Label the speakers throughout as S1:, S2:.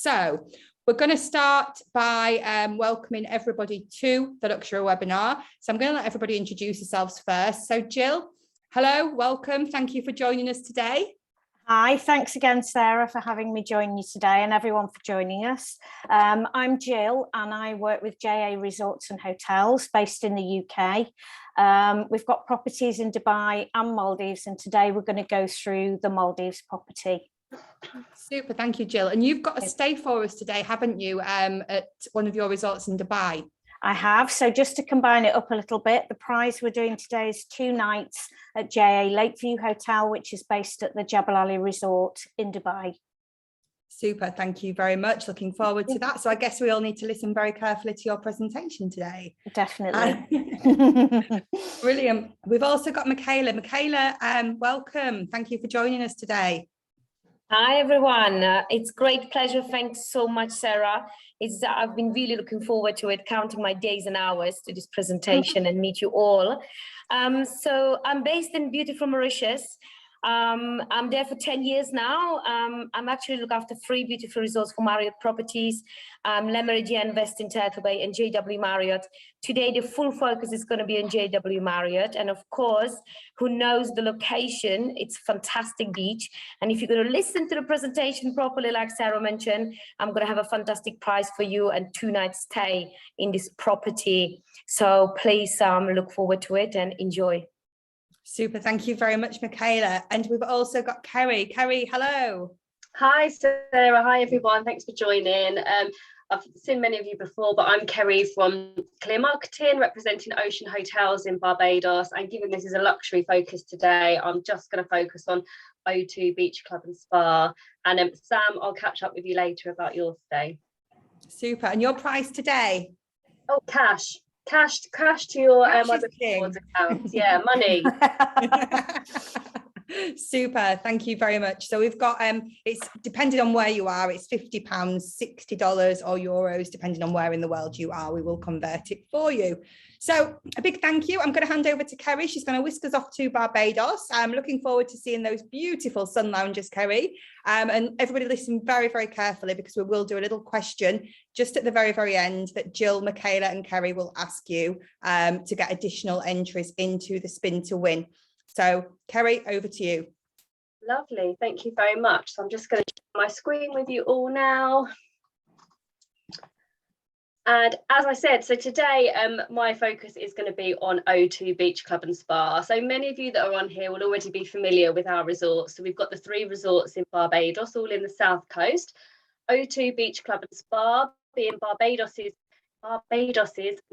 S1: So we're going to start by welcoming everybody to the Luxury webinar. So I'm going to let everybody introduce yourselves first. So Jill, hello, welcome. Thank you for joining us today.
S2: Hi, thanks again, Sarah, for having me join you today, and everyone for joining us. I'm Jill, and I work with JA Resorts and Hotels based in the UK. We've got properties in Dubai and Maldives, and today we're going to go through the Maldives property.
S1: Super, thank you, Jill. And you've got a stay for us today, haven't you, at one of your resorts in Dubai?
S2: I have. So just to combine it up a little bit, the prize we're doing today is 2 nights at JA Lakeview Hotel, which is based at the Jebel Ali Resort in Dubai.
S1: Super, thank you very much. Looking forward to that. So I guess we all need to listen very carefully to your presentation today.
S2: Definitely.
S1: Brilliant. We've also got Michaela. Michaela, welcome. Thank you for joining us today.
S3: Hi everyone, it's great pleasure. Thanks so much, Sarah. I've been really looking forward to it, counting my days and hours to this presentation and meet you all. So I'm based in beautiful Mauritius. I'm there for 10 years now. I'm actually look after 3 beautiful resorts for Marriott properties, Le Méridien, Westin Turtle Bay, and JW Marriott. Today, the full focus is going to be on JW Marriott. And of course, who knows the location? It's fantastic beach. And if you're going to listen to the presentation properly, like Sarah mentioned, I'm going to have a fantastic prize for you and 2 nights stay in this property. So please look forward to it and enjoy.
S1: Super, thank you very much, Michaela. And we've also got Kerry. Kerry, hello.
S4: Hi, Sarah. Hi, everyone. Thanks for joining. I've seen many of you before, but I'm Kerry from Clear Marketing, representing Ocean Hotels in Barbados. And given this is a luxury focus today, I'm just going to focus on O2 Beach Club and Spa. And Sam, I'll catch up with you later about your stay.
S1: Super. And your price today?
S4: Oh, cash to your account. Yeah, money.
S1: Super, thank you very much. So we've got it's depending on where you are, it's £50, $60 or euros, depending on where in the world you are. We will convert it for you. So a big thank you. I'm going to hand over to Kerry. She's going to whisk us off to Barbados. I'm looking forward to seeing those beautiful sun lounges, Kerry. And everybody listen very, very carefully, because we will do a little question just at the very, very end that Jill, Michaela and Kerry will ask you to get additional entries into the spin to win. So Kerry, over to you.
S4: Lovely, thank you very much. So I'm just going to share my screen with you all now. And as I said, so today my focus is going to be on O2 Beach Club and Spa. So many of you that are on here will already be familiar with our resorts. So we've got the 3 resorts in Barbados, all in the south coast. O2 Beach Club and Spa being Barbados's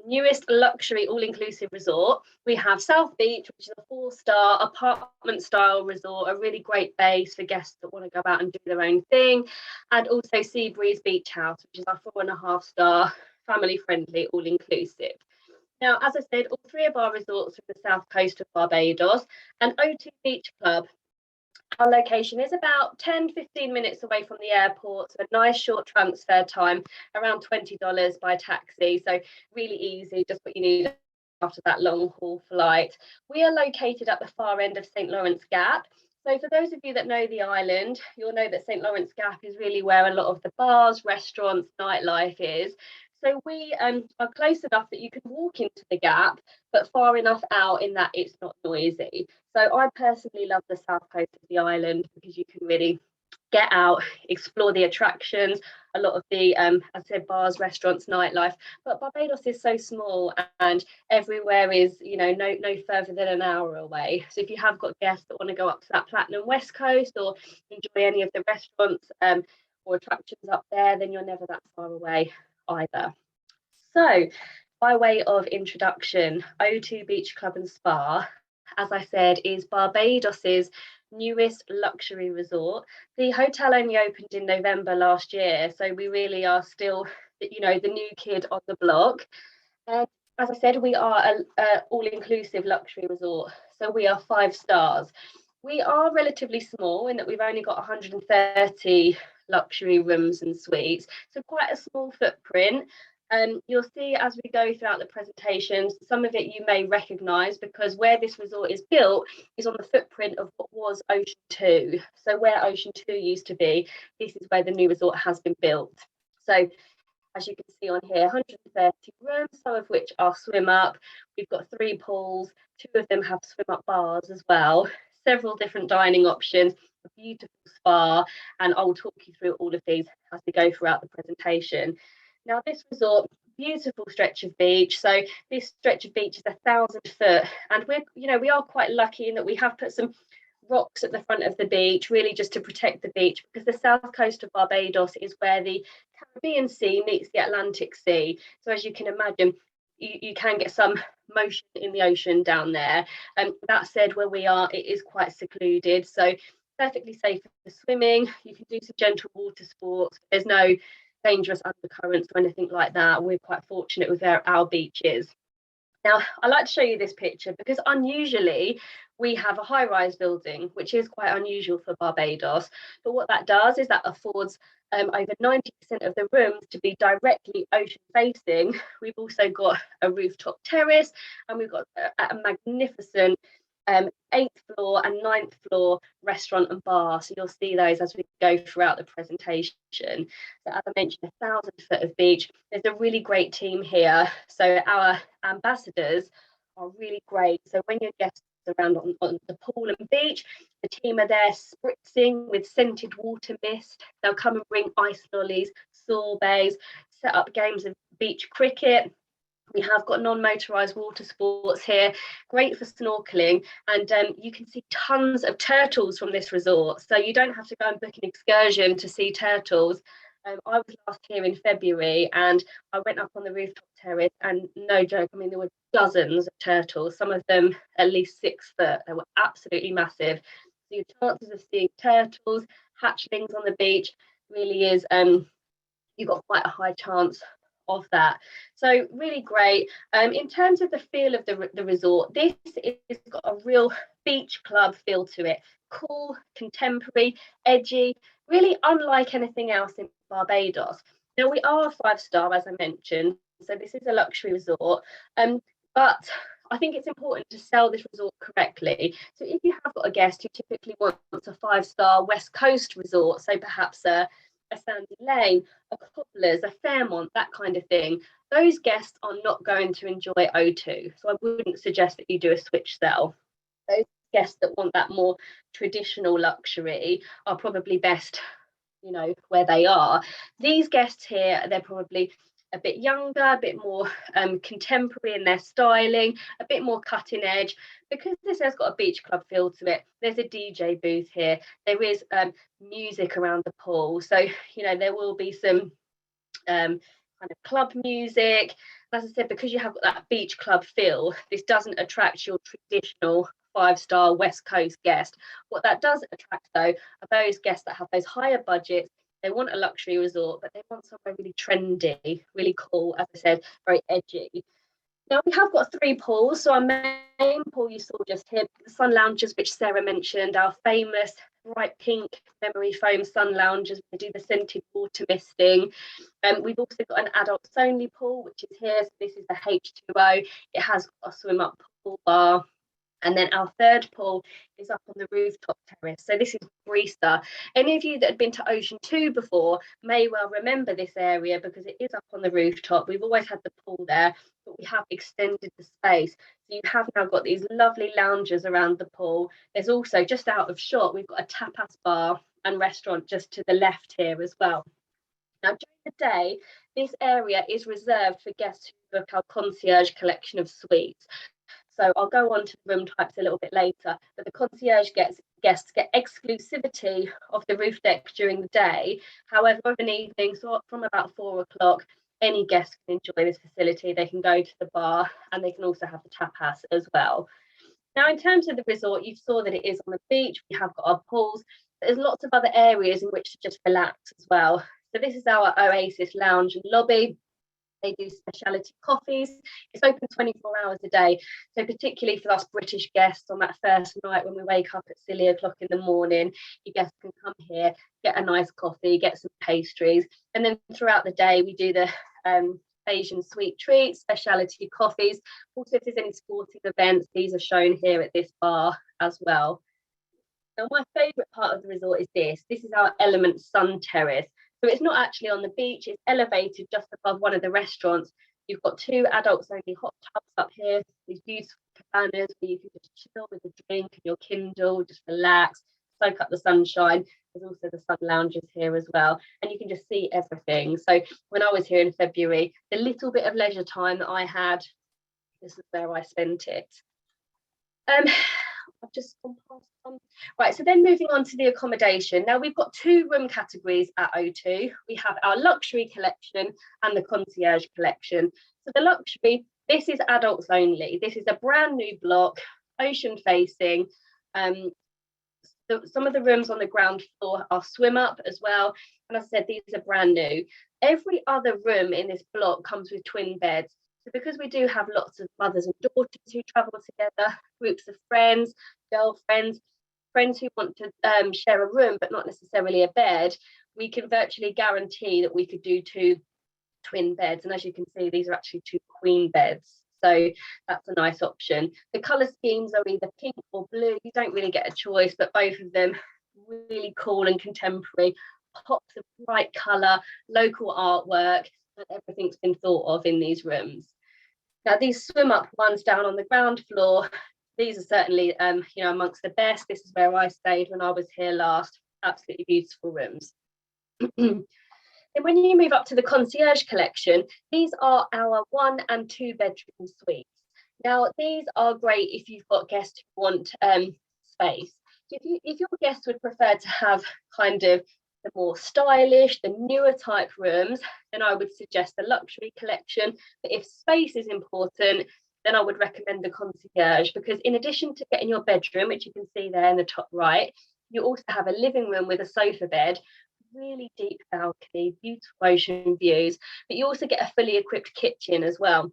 S4: newest luxury all-inclusive resort. We have South Beach, which is a 4-star apartment style resort, a really great base for guests that want to go out and do their own thing, and also Sea Breeze Beach House, which is our 4.5-star family friendly all-inclusive. Now, as I said, all 3 of our resorts are in the south coast of Barbados, and O2 Beach Club, our location is about 10-15 minutes away from the airport, so a nice short transfer time, around $20 by taxi, so really easy, just what you need after that long haul flight. We are located at the far end of St. Lawrence Gap. So for those of you that know the island, you'll know that St. Lawrence Gap is really where a lot of the bars, restaurants, nightlife is. So we are close enough that you can walk into the gap, but far enough out in that it's not noisy. So I personally love the south coast of the island because you can really get out, explore the attractions, a lot of the, as I said, bars, restaurants, nightlife. But Barbados is so small and everywhere is, you know, no further than an hour away. So if you have got guests that want to go up to that Platinum West Coast or enjoy any of the restaurants or attractions up there, then you're never that far away either. So by way of introduction, O2 Beach Club and Spa, as I said, is Barbados's newest luxury resort. The hotel only opened in November last year, so we really are still, you know, the new kid on the block. And as I said, we are a all-inclusive luxury resort, so we are 5 stars. We are relatively small in that we've only got 130 luxury rooms and suites, so quite a small footprint. You'll see as we go throughout the presentations, some of it you may recognise, because where this resort is built is on the footprint of what was Ocean 2. So where Ocean 2 used to be, this is where the new resort has been built. So as you can see on here, 130 rooms, some of which are swim up. We've got 3 pools, 2 of them have swim up bars as well, several different dining options, a beautiful spa, and I'll talk you through all of these as we go throughout the presentation. Now this resort, beautiful stretch of beach. So this stretch of beach is 1,000 foot, and we are quite lucky in that we have put some rocks at the front of the beach, really just to protect the beach, because the south coast of Barbados is where the Caribbean Sea meets the Atlantic Sea. So as you can imagine, you can get some motion in the ocean down there. That said, where we are, it is quite secluded, so perfectly safe for swimming. You can do some gentle water sports. There's no dangerous undercurrents or anything like that. We're quite fortunate with our beaches. Now, I like to show you this picture because unusually we have a high-rise building, which is quite unusual for Barbados. But what that does is that affords over 90% of the rooms to be directly ocean facing. We've also got a rooftop terrace, and we've got a magnificent 8th floor and 9th floor restaurant and bar. So you'll see those as we go throughout the presentation. So as I mentioned, 1,000 foot of beach. There's a really great team here. So our ambassadors are really great. So when your guests are around on the pool and beach, the team are there spritzing with scented water mist. They'll come and bring ice lollies, sorbets, set up games of beach cricket. We have got non-motorised water sports here, great for snorkeling, and you can see tons of turtles from this resort. So you don't have to go and book an excursion to see turtles. I was last here in February, and I went up on the rooftop terrace, and no joke, I mean, there were dozens of turtles, some of them at least 6 foot. They were absolutely massive. So your chances of seeing turtles, hatchlings on the beach really is, you've got quite a high chance of that. So really great. In terms of the feel of the resort, this has got a real beach club feel to it. Cool, contemporary, edgy, really unlike anything else in Barbados. Now we are a 5-star, as I mentioned, so this is a luxury resort, but I think it's important to sell this resort correctly. So if you have got a guest who typically wants a 5-star West Coast resort, so perhaps a Sandy Lane, a Cobblers, a Fairmont, that kind of thing, those guests are not going to enjoy O2. So I wouldn't suggest that you do a switch sell. Those guests that want that more traditional luxury are probably best, where they are. These guests here, they're probably a bit younger, a bit more contemporary in their styling, a bit more cutting edge. Because this has got a beach club feel to it, there's a DJ booth here. There is music around the pool. So, there will be some kind of club music. As I said, because you have got that beach club feel, this doesn't attract your traditional 5-star West Coast guest. What that does attract, though, are those guests that have those higher budgets. They want a luxury resort, but they want somewhere really trendy, really cool, as I said, very edgy. Now we have got 3 pools. So our main pool you saw just here, the sun lounges, which Sarah mentioned, our famous bright pink memory foam sun lounges. We do the scented water misting. We've also got an adults only pool, which is here. So this is the H2O. It has got a swim up pool bar. And then our 3rd pool is up on the rooftop terrace. So this is Brisa. Any of you that had been to Ocean 2 before may well remember this area because it is up on the rooftop. We've always had the pool there, but we have extended the space. So you have now got these lovely lounges around the pool. There's also, just out of shot, we've got a tapas bar and restaurant just to the left here as well. Now, during the day, this area is reserved for guests who book our concierge collection of suites. So I'll go on to the room types a little bit later, but the concierge guests get exclusivity of the roof deck during the day. However, of an evening, so from about 4 o'clock, any guest can enjoy this facility. They can go to the bar and they can also have the tapas as well. Now, in terms of the resort, you saw that it is on the beach. We have got our pools. There's lots of other areas in which to just relax as well. So this is our Oasis lounge and lobby. They do specialty coffees. It's open 24 hours a day. So particularly for us British guests on that first night when we wake up at silly o'clock in the morning, you guests can come here, get a nice coffee, get some pastries. And then throughout the day, we do the Asian sweet treats, specialty coffees. Also, if there's any sporting events, these are shown here at this bar as well. Now, my favourite part of the resort is this. This is our Element Sun Terrace. So it's not actually on the beach, it's elevated just above one of the restaurants. You've got 2 adults only hot tubs up here, these beautiful cabanas where you can just chill with a drink and your Kindle, just relax, soak up the sunshine. There's also the sun lounges here as well, and you can just see everything. So when I was here in February, the little bit of leisure time that I had, this is where I spent it. I've just gone past some. Right, so then moving on to the accommodation. Now we've got 2 room categories at O2. We have our luxury collection and the concierge collection. So the luxury, this is adults only. This is a brand new block, ocean facing. Some of the rooms on the ground floor are swim up as well. And as I said, these are brand new. Every other room in this block comes with twin beds. So because we do have lots of mothers and daughters who travel together, groups of friends, girlfriends, friends who want to share a room but not necessarily a bed, we can virtually guarantee that we could do 2 twin beds. And as you can see, these are actually 2 queen beds. So that's a nice option. The colour schemes are either pink or blue. You don't really get a choice, but both of them really cool and contemporary. Pops of bright colour, local artwork, and everything's been thought of in these rooms. Now these swim up ones down on the ground floor, these are certainly amongst the best. This is where I stayed when I was here last. Absolutely beautiful rooms. And when you move up to the concierge collection, these are our 1 and 2 bedroom suites. Now these are great if you've got guests who want space. If your guests would prefer to have kind of the more stylish, the newer type rooms, then I would suggest the luxury collection. But if space is important, then I would recommend the concierge, because in addition to getting your bedroom, which you can see there in the top right, you also have a living room with a sofa bed, really deep balcony, beautiful ocean views, but you also get a fully equipped kitchen as well.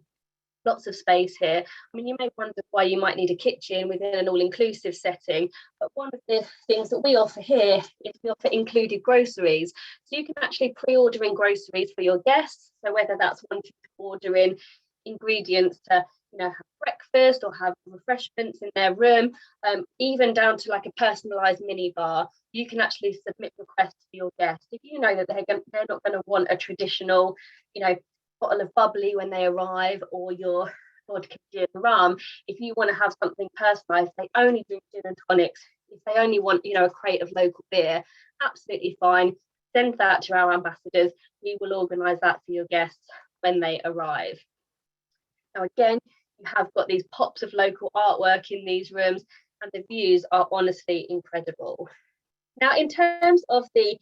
S4: Lots of space here. I mean, you may wonder why you might need a kitchen within an all-inclusive setting, but one of the things that we offer here is we offer included groceries. So you can actually pre-order in groceries for your guests. So whether that's wanting to order in ingredients to have breakfast or have refreshments in their room, even down to like a personalized mini bar, you can actually submit requests for your guests. If you know that they're not going to want a traditional, bottle of bubbly when they arrive, or your vodka gin rum, if you want to have something personalized, they only drink gin and tonics, if they only want a crate of local beer, absolutely fine. Send that to our ambassadors. We will organize that for your guests when they arrive. Now again, you have got these pops of local artwork in these rooms, and the views are honestly incredible. Now in terms of the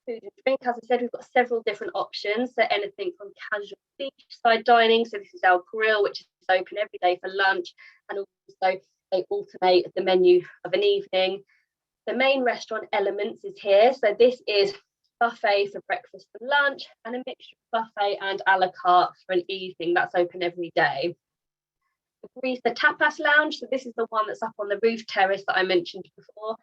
S4: food and drink, as I said, we've got several different options. So anything from casual beachside dining, so this is our grill, which is open every day for lunch, and also they alternate the menu of an evening. The main restaurant Elements is here, so this is buffet for breakfast and lunch, and a mixture of buffet and a la carte for an evening. That's open every day. The tapas lounge, so this is the one that's up on the roof terrace that I mentioned before.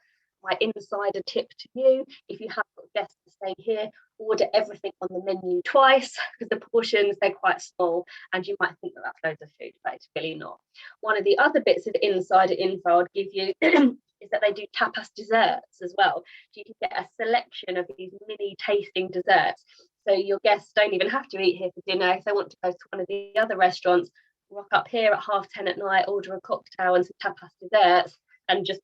S4: My insider tip to you: if you have got guests staying here, order everything on the menu twice, because the portions, they're quite small and you might think that that's loads of food, but it's really not. One of the other bits of insider info I'd give you is that they do tapas desserts as well. So you can get a selection of these mini tasting desserts, so your guests don't even have to eat here for dinner. If they want to go to one of the other restaurants, rock up here at 10:30 at night, order a cocktail and some tapas desserts, and just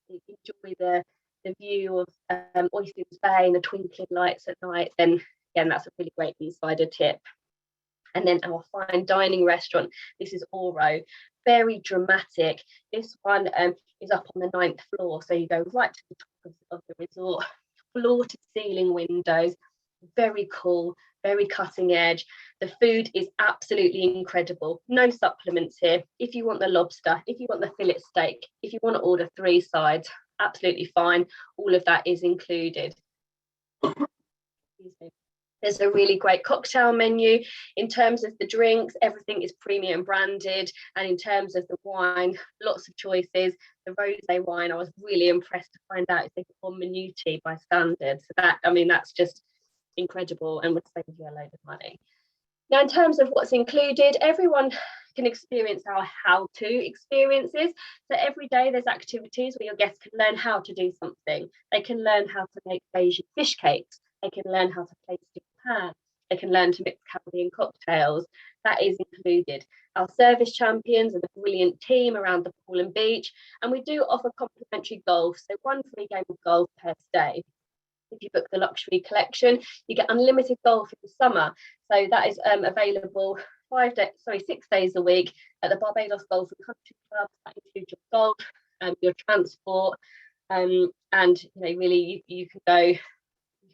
S4: enjoy the view of Oysters Bay and the twinkling lights at night. Then again, that's a really great insider tip. And then our fine dining restaurant, this is Oro, very dramatic. This one is up on the 9th floor, so you go right to the top of the resort, floor to ceiling windows, very cool, very cutting edge. The food is absolutely incredible. No supplements here. If you want the lobster, if you want the fillet steak, if you want to order 3 sides, absolutely fine. All of that is included. There's a really great cocktail menu. In terms of the drinks, everything is premium branded. And in terms of the wine, lots of choices. The rosé wine, I was really impressed to find out it's on Minuti by standard. So that's just incredible and would save you a load of money. Now, in terms of what's included, everyone can experience our how-to experiences. So every day there's activities where your guests can learn how to do something. They can learn how to make Beijing fish cakes. They can learn how to play stick pan. They can learn to mix Caribbean cocktails. That is included. Our service champions are the brilliant team around the pool and beach. And we do offer complimentary golf. So one free game of golf per stay. If you book the luxury collection, you get unlimited golf in the summer. So that is available 6 days a week at the Barbados Golf and Country Club. That includes your golf, your transport, and really you can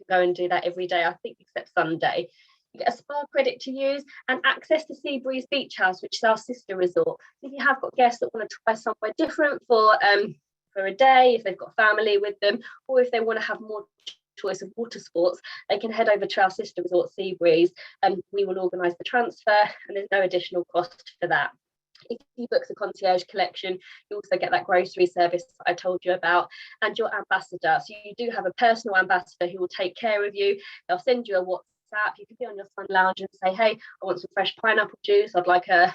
S4: go and do that every day, I think, except Sunday. You get a spa credit to use and access to Seabreeze Beach House, which is our sister resort. If you have got guests that want to try somewhere different for a day, if they've got family with them, or if they want to have more choice of water sports, they can head over to our sister resort Seabreeze, and we will organise the transfer, and there's no additional cost for that. If you book the concierge collection, you also get that grocery service that I told you about, and your ambassador. So you do have a personal ambassador who will take care of you. They'll send you a WhatsApp. You can be on your sun lounge and say, hey, I want some fresh pineapple juice. I'd like a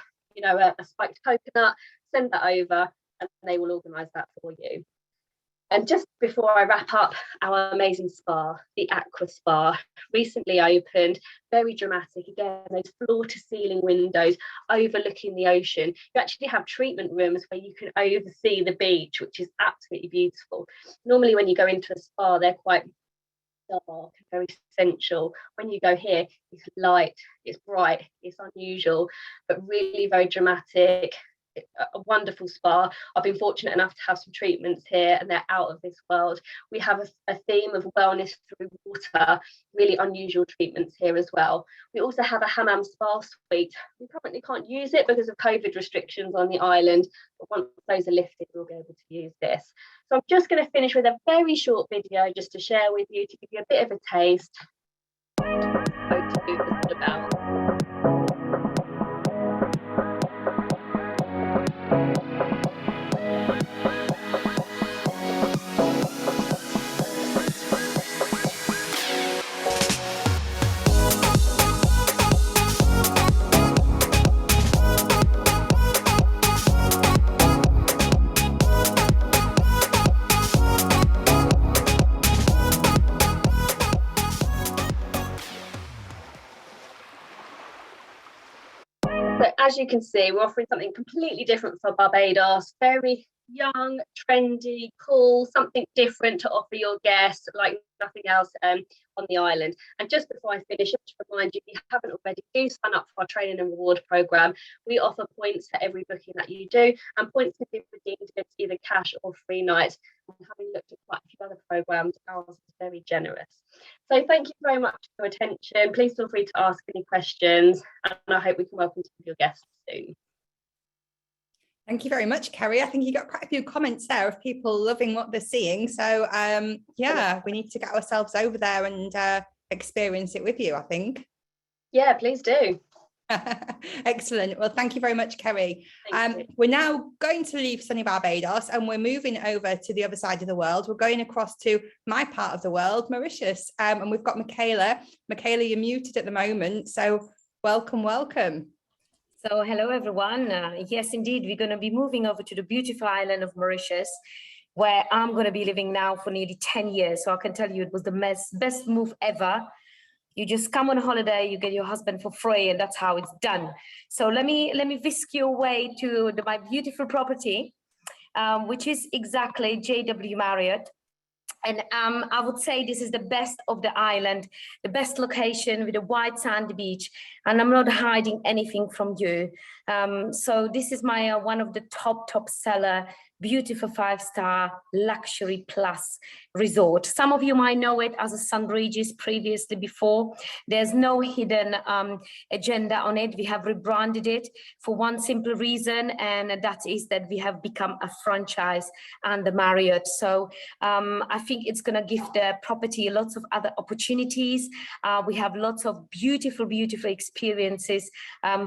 S4: spiked coconut. Send that over, and they will organise that for you. And just before I wrap up, our amazing spa, the Aqua Spa, recently opened, very dramatic. Again, those floor-to-ceiling windows overlooking the ocean. You actually have treatment rooms where you can oversee the beach, which is absolutely beautiful. Normally, when you go into a spa, they're quite dark, very sensual. When you go here, it's light, it's bright, it's unusual, but really very dramatic. A wonderful spa. I've been fortunate enough to have some treatments here, and they're out of this world. We have a theme of wellness through water, really unusual treatments here as well. We also have a hammam spa suite. We currently can't use it because of COVID restrictions on the island, but once those are lifted, we'll be able to use this. So I'm just going to finish with a very short video just to share with you, to give you a bit of a taste what it's all about. So as you can see, we're offering something completely different for Barbados, very young, trendy, cool, something different to offer your guests, like nothing else on the island. And just before I finish, just to remind you, if you haven't already, do sign up for our training and reward program. We offer points for every booking that you do, and points can be redeemed against either cash or free nights. And having looked at quite a few other programs, ours is very generous. So thank you very much for your attention. Please feel free to ask any questions, and I hope we can welcome some of your guests soon.
S1: Thank you very much, Kerry. I think you got quite a few comments there of people loving what they're seeing. So yeah, we need to get ourselves over there and experience it with you, I think.
S4: Yeah, please do.
S1: Excellent. Well, thank you very much, Kerry. We're now going to leave sunny Barbados and we're moving over to the other side of the world. We're going across to my part of the world, Mauritius, and we've got Michaela. Michaela, you're muted at the moment, so welcome.
S3: So hello, everyone. Yes, indeed, we're going to be moving over to the beautiful island of Mauritius, where I'm going to be living now for nearly 10 years. So I can tell you it was the best move ever. You just come on holiday, you get your husband for free, and that's how it's done. So let me whisk you away to my beautiful property, which is exactly JW Marriott. And I would say this is the best of the island, the best location with a white sandy beach. And I'm not hiding anything from you. So this is my one of the top seller, beautiful 5-star luxury plus resort. Some of you might know it as a Sunbridges previously before. There's no hidden agenda on it. We have rebranded it for one simple reason, and that is that we have become a franchise under Marriott. So I think it's going to give the property lots of other opportunities. We have lots of beautiful experiences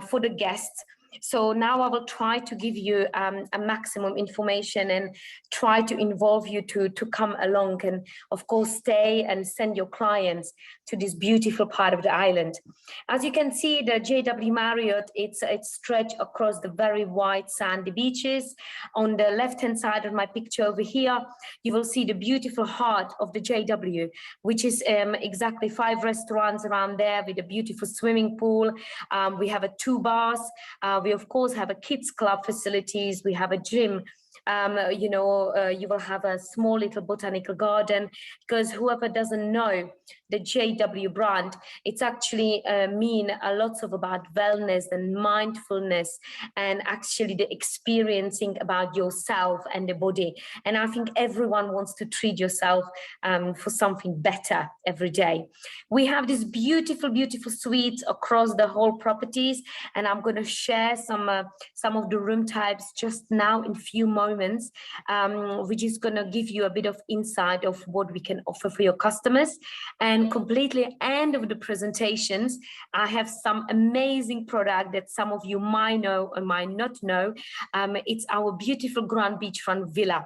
S3: for the guests. So now I will try to give you a maximum information and try to involve you to come along and, of course, stay and send your clients to this beautiful part of the island. As you can see, the JW Marriott, it's stretched across the very wide sandy beaches. On the left-hand side of my picture over here, you will see the beautiful heart of the JW, which is exactly 5 restaurants around there with a beautiful swimming pool. We have 2 bars. We of course have a kids club facilities. We have a gym. You will have a small little botanical garden, because whoever doesn't know the JW brand, it's actually mean a lot of about wellness and mindfulness, and actually the experiencing about yourself and the body. And I think everyone wants to treat yourself for something better every day. We have these beautiful, beautiful suites across the whole properties, and I'm going to share some of the room types just now in a few moments, which is going to give you a bit of insight of what we can offer for your customers. And completely end of the presentations, I have some amazing product that some of you might know or might not know. It's our beautiful Grand Beachfront Villa.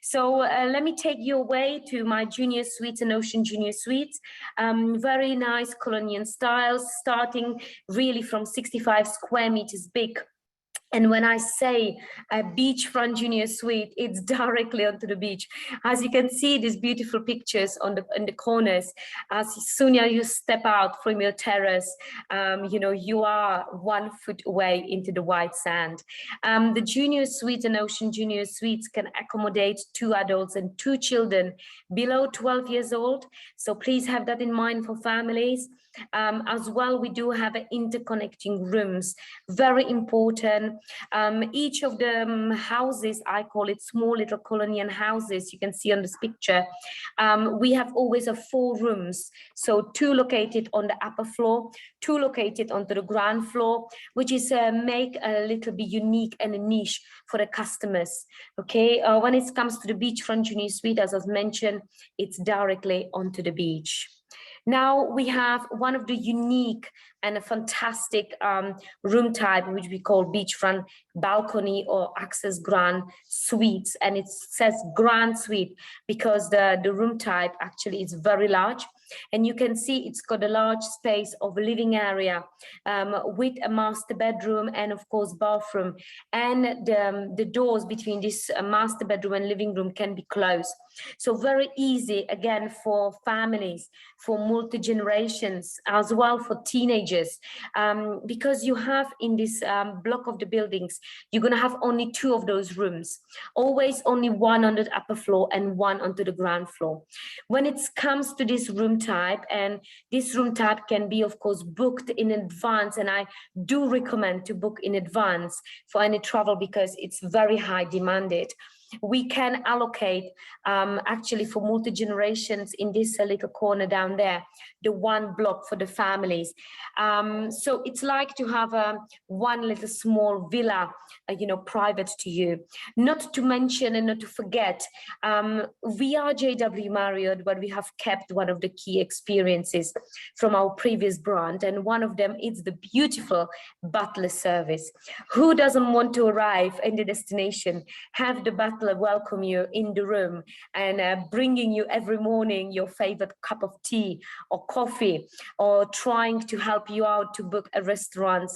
S3: So let me take you away to my junior suites and Ocean Junior Suites. Very nice colonial styles, starting really from 65 square meters big. And when I say a beachfront junior suite, it's directly onto the beach. As you can see, these beautiful pictures in the corners. As soon as you step out from your terrace, you are 1 foot away into the white sand. The junior suites and Ocean Junior Suites can accommodate 2 adults and 2 children below 12 years old. So please have that in mind for families. As well, we do have interconnecting rooms, very important. Each of the houses, I call it small little colonial houses, you can see on this picture. We have always 4 rooms, so 2 located on the upper floor, 2 located onto the ground floor, which is make a little bit unique and a niche for the customers. Okay, when it comes to the beachfront junior suite, as I've mentioned, it's directly onto the beach. Now we have one of the unique and a fantastic room type, which we call beachfront balcony or access grand suites. And it says grand suite because the room type actually is very large. And you can see it's got a large space of living area with a master bedroom and of course bathroom. And the doors between this master bedroom and living room can be closed. So very easy, again, for families, for multi-generations, as well for teenagers, because you have in this block of the buildings, you're going to have only 2 of those rooms, always only 1 on the upper floor and 1 onto the ground floor. When it comes to this room type, and this room type can be, of course, booked in advance, and I do recommend to book in advance for any travel because it's very high demanded. We can allocate actually for multi-generations in this little corner down there, the 1 block for the families. So it's like to have one little small villa, private to you. Not to mention and not to forget, we are JW Marriott, but we have kept one of the key experiences from our previous brand. And one of them is the beautiful butler service. Who doesn't want to arrive in the destination, have the butler welcome you in the room and bringing you every morning your favorite cup of tea or coffee, or trying to help you out to book a restaurant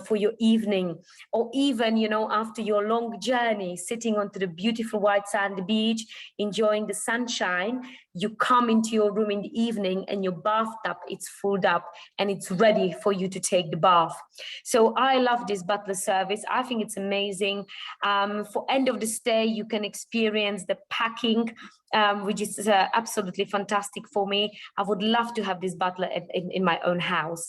S3: for your evening, or even, after your long journey, sitting onto the beautiful white sand beach, enjoying the sunshine, you come into your room in the evening and your bathtub it's filled up and it's ready for you to take the bath. So I love this butler service. I think it's amazing. For end of the stay, you can experience the packing, which is absolutely fantastic for me. I would love to have this butler in my own house.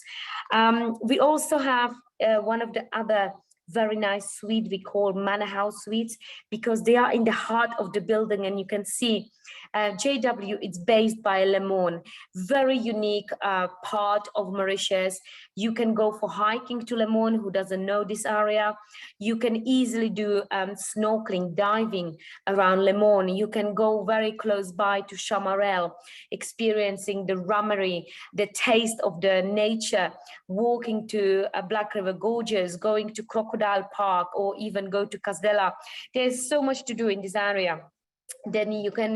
S3: We also have one of the other very nice suite we call manor house suites, because they are in the heart of the building, and you can see JW, it's based by Le Mon, very unique part of Mauritius. You can go for hiking to Le Mon, who doesn't know this area. You can easily do snorkeling, diving around Le Mon. You can go very close by to Chamarel, experiencing the rummery, the taste of the nature, walking to Black River Gorges, going to Crocodile Park, or even go to Casdella. There's so much to do in this area. then you can,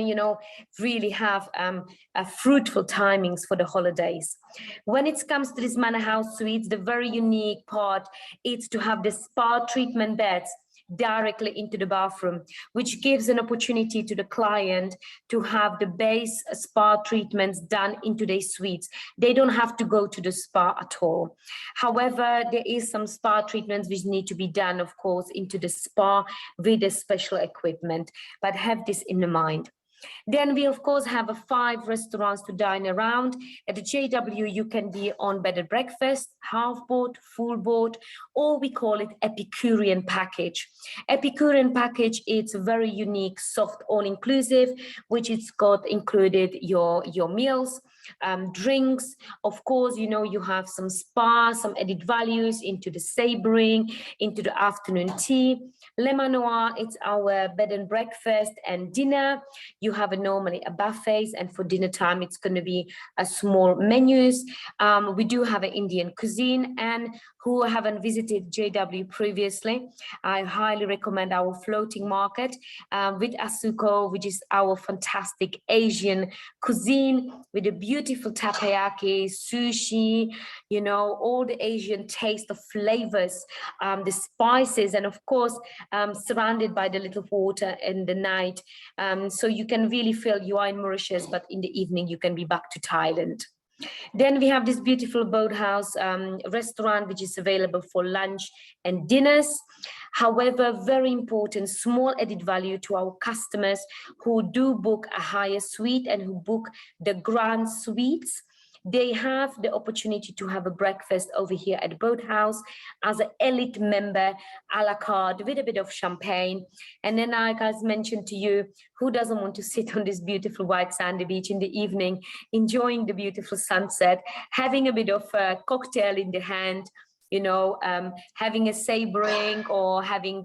S3: really have a fruitful timings for the holidays. When it comes to this manor house suites, the very unique part is to have the spa treatment beds directly into the bathroom, which gives an opportunity to the client to have the base spa treatments done into their suites. They don't have to go to the spa at all. However, there is some spa treatments which need to be done, of course, into the spa with the special equipment, but have this in mind. Then we, of course, have 5 restaurants to dine around. At the JW, you can be on bed and breakfast, half board, full board, or we call it Epicurean package. Epicurean package, it's a very unique, soft, all-inclusive, which it's got included your meals, drinks. Of course, you have some spa, some added values into the sabering, into the afternoon tea. Le Manoir, it's our bed and breakfast and dinner. You have normally a buffet, and for dinner time, it's going to be a small menus. We do have an Indian cuisine, and who haven't visited JW previously, I highly recommend our floating market with Asuko, which is our fantastic Asian cuisine with a beautiful takoyaki, sushi, all the Asian taste of flavors, the spices, and of course, surrounded by the little water in the night. So you can really feel you are in Mauritius, but in the evening, you can be back to Thailand. Then we have this beautiful boathouse restaurant, which is available for lunch and dinners. However, very important, small added value to our customers who do book a higher suite and who book the grand suites. They have the opportunity to have a breakfast over here at Boathouse as an elite member, a la carte, with a bit of champagne. And then, like I mentioned to you, who doesn't want to sit on this beautiful white sandy beach in the evening, enjoying the beautiful sunset, having a bit of a cocktail in the hand, having a sabering or having,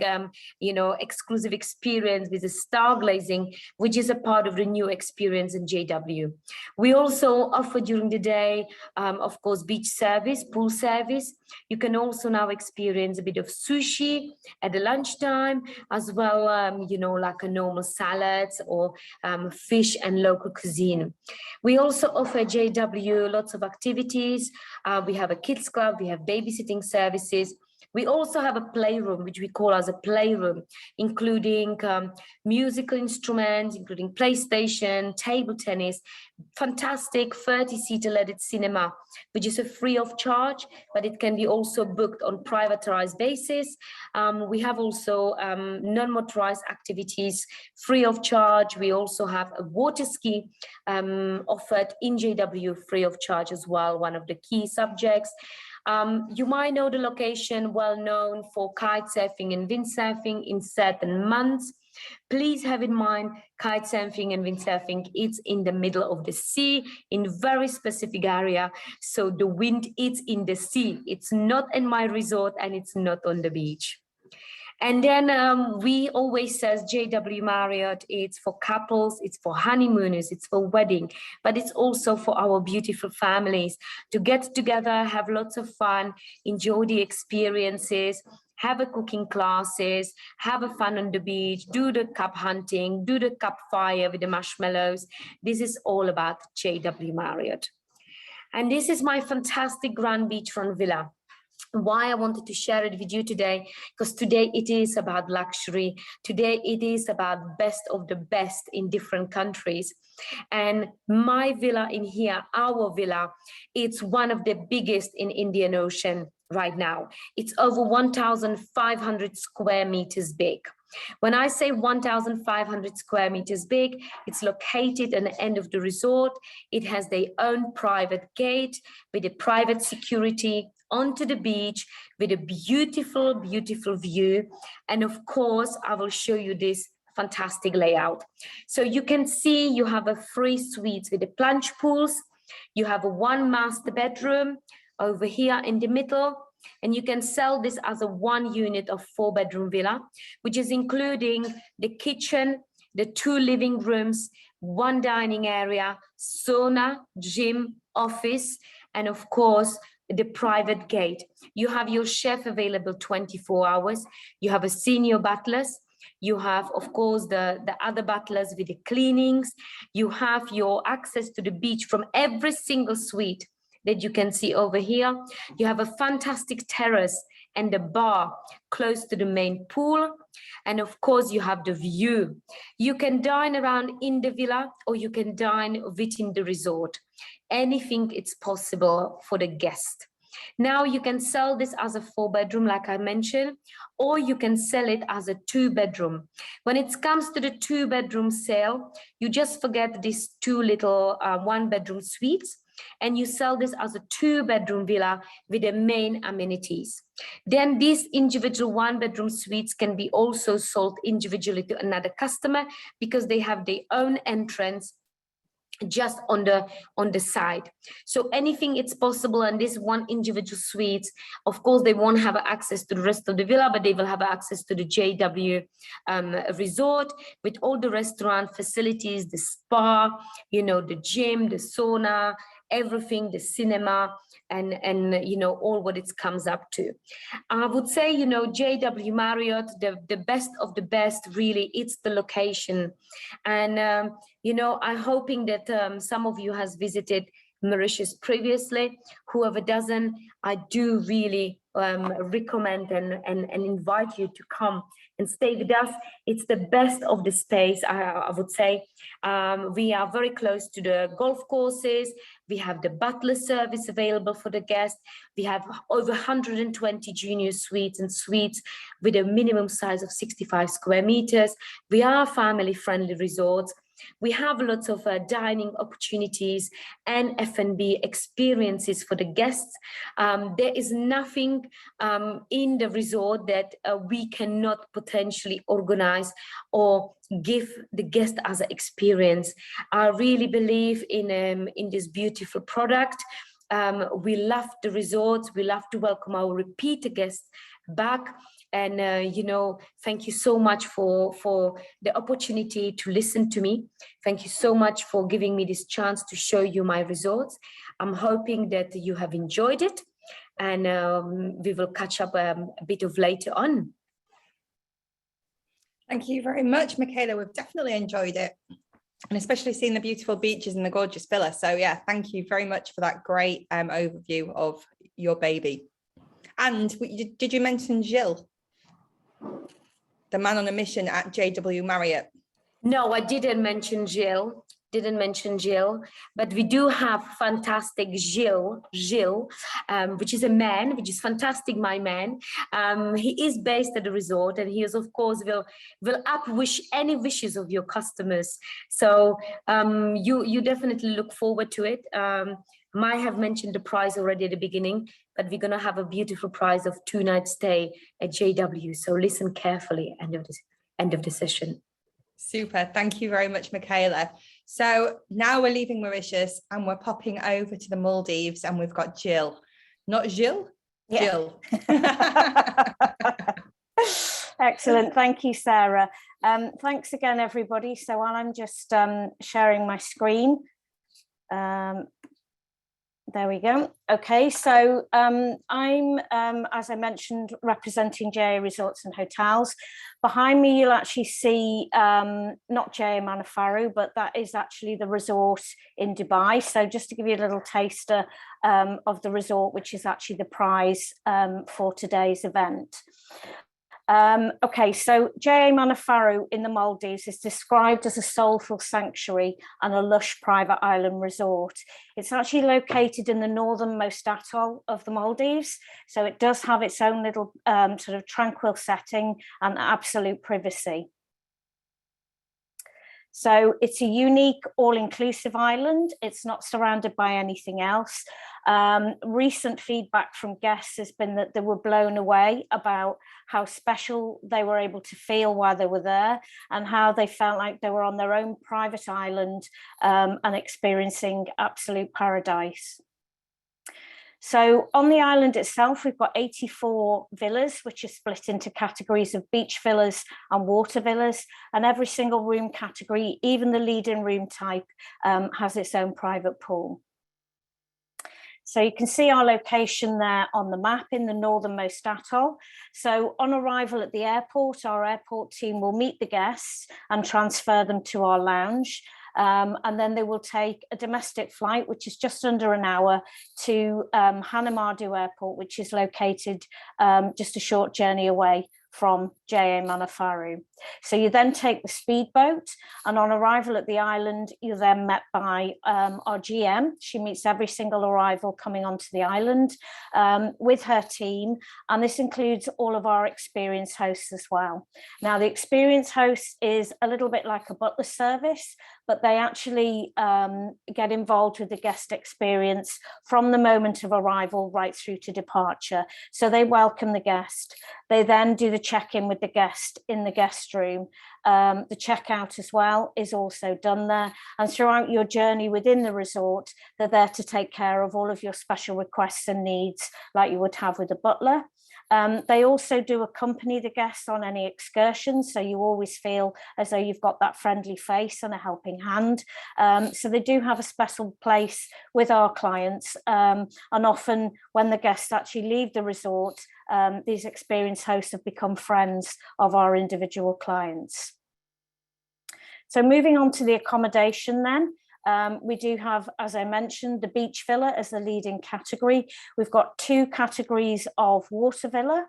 S3: exclusive experience with the stargazing, which is a part of the new experience in JW. We also offer during the day, of course, beach service, pool service. You can also now experience a bit of sushi at the lunchtime, as well, like a normal salads or fish and local cuisine. We also offer JW lots of activities. We have a kids club, we have babysitting services. We also have a playroom, which we call as a playroom, including musical instruments, including PlayStation, table tennis, fantastic 30-seater LED cinema, which is a free of charge, but it can be also booked on privatized basis. We have also non-motorized activities free of charge. We also have a water ski offered in JW free of charge as well, one of the key subjects. You might know the location, well known for kite surfing and windsurfing in certain months. Please have in mind, kite surfing and windsurfing, it's in the middle of the sea in very specific area. So the wind is in the sea. It's not in my resort and it's not on the beach. And then we always says JW Marriott, it's for couples, it's for honeymooners, it's for wedding, but it's also for our beautiful families to get together, have lots of fun, enjoy the experiences, have a cooking classes, have a fun on the beach, do the cup hunting, do the cup fire with the marshmallows. This is all about JW Marriott. And this is my fantastic grand beachfront villa. Why I wanted to share it with you today, because today it is about luxury. Today it is about best of the best in different countries. And my villa in here, our villa, it's one of the biggest in Indian Ocean right now. It's over 1,500 square meters big. When I say 1,500 square meters big, it's located at the end of the resort. It has their own private gate with a private security onto the beach with a beautiful, beautiful view. And of course, I will show you this fantastic layout. So you can see you have a free suite with the plunge pools. You have a 1 master bedroom over here in the middle. And you can sell this as a 1 unit of 4-bedroom villa, which is including the kitchen, the 2 living rooms, 1 dining area, sauna, gym, office, and of course, the private gate. You have your chef available 24 hours. You have a senior butlers. You have, of course, the other butlers with the cleanings. You have your access to the beach from every single suite that you can see over here. You have a fantastic terrace and a bar close to the main pool. And of course, you have the view. You can dine around in the villa or you can dine within the resort. Anything it's possible for the guest. Now you can sell this as a 4-bedroom, like I mentioned, or you can sell it as a 2-bedroom. When it comes to the 2-bedroom sale, you just forget these 2 little 1-bedroom suites, and you sell this as a 2-bedroom villa with the main amenities. Then these individual 1-bedroom suites can be also sold individually to another customer because they have their own entrance just on the side. So anything it's possible, and this one individual suites, of course they won't have access to the rest of the villa, but they will have access to the JW resort with all the restaurant facilities, the spa, you know, the gym, the sauna, everything, the cinema, and you know, all what it comes up to. I would say, you know, JW Marriott, the best of the best, really, it's the location. And you know, I'm hoping that some of you has visited Mauritius previously. Whoever doesn't, I do really recommend and invite you to come and stay with us. It's the best of the space, I would say. We are very close to the golf courses. We have the butler service available for the guests. We have over 120 junior suites and suites with a minimum size of 65 square meters. We are family-friendly resorts. We have lots of dining opportunities and F&B experiences for the guests. There is nothing in the resort that we cannot potentially organize or give the guest as an experience. I really believe in this beautiful product. We love the resorts. We love to welcome our repeat guests back. And, you know, thank you so much for the opportunity to listen to me. Thank you so much for giving me this chance to show you my results. I'm hoping that you have enjoyed it, and we will catch up a bit of later on.
S1: Thank you very much, Michaela. We've definitely enjoyed it, and especially seeing the beautiful beaches and the gorgeous villa. So yeah, thank you very much for that great overview of your baby. And did you mention Gilles, the man on a mission at JW Marriott?
S3: No, I didn't mention Gilles. But we do have fantastic Gilles, which is a man, which is fantastic, my man. He is based at the resort, and he is, of course, will upwish any wishes of your customers. So you definitely look forward to it. I have mentioned the price already at the beginning, but we're going to have a beautiful price of 2-night stay at JW. So listen carefully at the end of the session.
S1: Super. Thank you very much, Michaela. So now we're leaving Mauritius and we're popping over to the Maldives, and we've got Jill. Not Gilles? Yeah. Jill.
S2: Excellent. Thank you, Sarah. Thanks again, everybody. So while I'm just sharing my screen, there we go. Okay, so I'm, as I mentioned, representing JA Resorts and Hotels. Behind me, you'll actually see not JA Manafaru, but that is actually the resort in Dubai. So just to give you a little taster of the resort, which is actually the prize for today's event. Okay, so JA Manafaru in the Maldives is described as a soulful sanctuary and a lush private island resort. It's actually located in the northernmost atoll of the Maldives, so it does have its own little sort of tranquil setting and absolute privacy. So it's a unique all-inclusive island. It's not surrounded by anything else. Recent feedback from guests has been that they were blown away about how special they were able to feel while they were there, and how they felt like they were on their own private island and experiencing absolute paradise. So on the island itself, we've got 84 villas, which are split into categories of beach villas and water villas, and every single room category, even the lead-in room type, has its own private pool. So you can see our location there on the map in the northernmost atoll. So on arrival at the airport, our airport team will meet the guests and transfer them to our lounge. And then they will take a domestic flight, which is just under an hour, to Hanamadu Airport, which is located just a short journey away from JA Manafaru. So you then take the speedboat, and on arrival at the island, you're then met by our GM. She meets every single arrival coming onto the island with her team, and this includes all of our experienced hosts as well. Now, the experienced host is a little bit like a butler service, but they actually get involved with the guest experience from the moment of arrival right through to departure. So they welcome the guest. They then do the check-in with the guest in the guest room. The checkout as well is also done there. And throughout your journey within the resort, they're there to take care of all of your special requests and needs like you would have with a butler. They also do accompany the guests on any excursions, so you always feel as though you've got that friendly face and a helping hand. So they do have a special place with our clients, and often when the guests actually leave the resort, these experienced hosts have become friends of our individual clients. So moving on to the accommodation then. We do have, as I mentioned, the beach villa as the leading category. We've got 2 categories of water villa,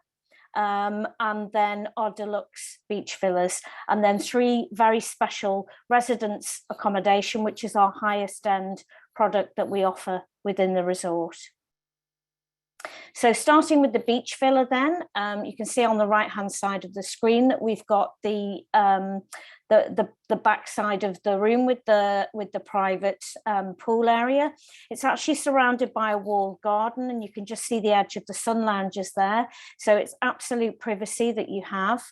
S2: and then our deluxe beach villas, and then 3 very special residence accommodation, which is our highest end product that we offer within the resort. So starting with the beach villa then, you can see on the right hand side of the screen that we've got the back side of the room with the private pool area. It's actually surrounded by a walled garden, and you can just see the edge of the sun lounges there. So it's absolute privacy that you have.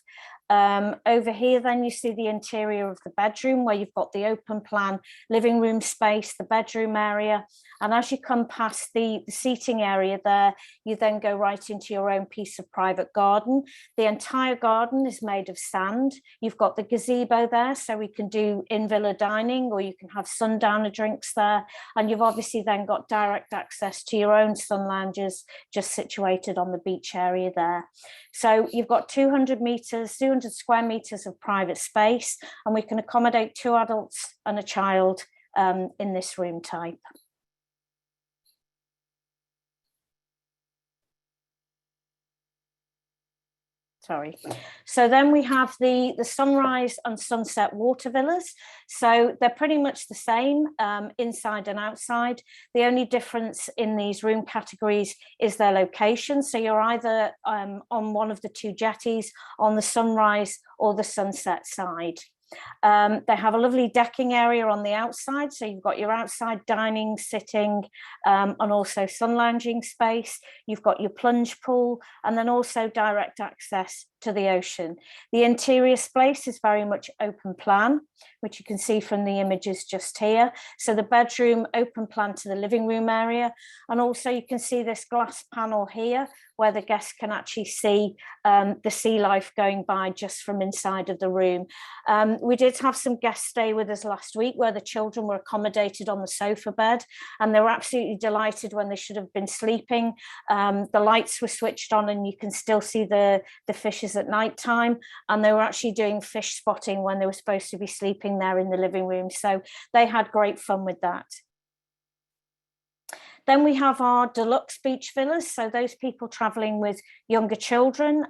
S2: Over here then you see the interior of the bedroom, where you've got the open plan living room space, the bedroom area, and as you come past the seating area there, you then go right into your own piece of private garden. The entire garden is made of sand. You've got the gazebo there, so we can do in-villa dining, or you can have sundowner drinks there, and you've obviously then got direct access to your own sun lounges just situated on the beach area there. So you've got 200 square meters of private space, and we can accommodate 2 adults and a child in this room type. Sorry. So then we have the sunrise and sunset water villas. So they're pretty much the same inside and outside. The only difference in these room categories is their location. So you're either on one of the 2 jetties on the sunrise or the sunset side. They have a lovely decking area on the outside, so you've got your outside dining, sitting, and also sun lounging space. You've got your plunge pool, and then also direct access to the ocean. The interior space is very much open plan, which you can see from the images just here. So the bedroom open plan to the living room area, and also you can see this glass panel here where the guests can actually see the sea life going by just from inside of the room. We did have some guests stay with us last week where the children were accommodated on the sofa bed, and they were absolutely delighted when they should have been sleeping. The lights were switched on and you can still see the fishes at night time, and they were actually doing fish spotting when they were supposed to be sleeping there in the living room. So they had great fun with that. Then we have our deluxe beach villas. So those people traveling with younger children,